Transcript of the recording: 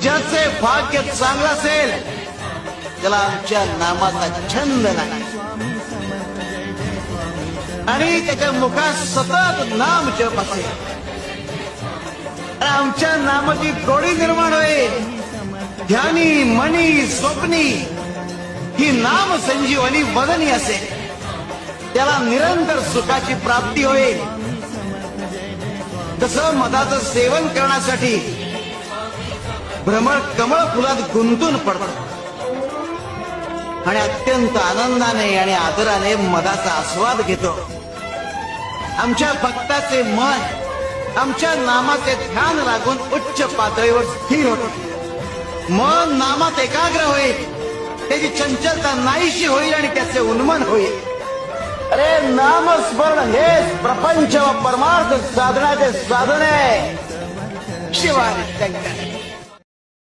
ज्याचे भाग्य चांगलं असेल त्याला आमच्या नामाचा छंद नाही आणि त्याच्या मुखात सतत नाम जप असेल. आमच्या नामाची गोडी निर्माण होईल. ध्यानी मनी स्वप्नी ही नाम संजीवनी वदनी असेल. त्याला निरंतर सुखाची प्राप्ती होईल. तसं मधाचं सेवन करण्यासाठी भ्रमर कमळ फुलात गुंतून पडतो आणि अत्यंत आनंदाने आणि आदराने मधाचा आस्वाद घेतो. आमच्या भक्ताचे मन आमच्या नामाचे ध्यान लागून उच्च पातळीवर स्थिर होते. मन नामात एकाग्र होईल. त्याची चंचलता नाहीशी होईल आणि त्याचे उन्मन होईल. अरे नामस्मरण हेच प्रपंच व परमार्थ साधनाचे साधन आहे. शिवाय शंकर.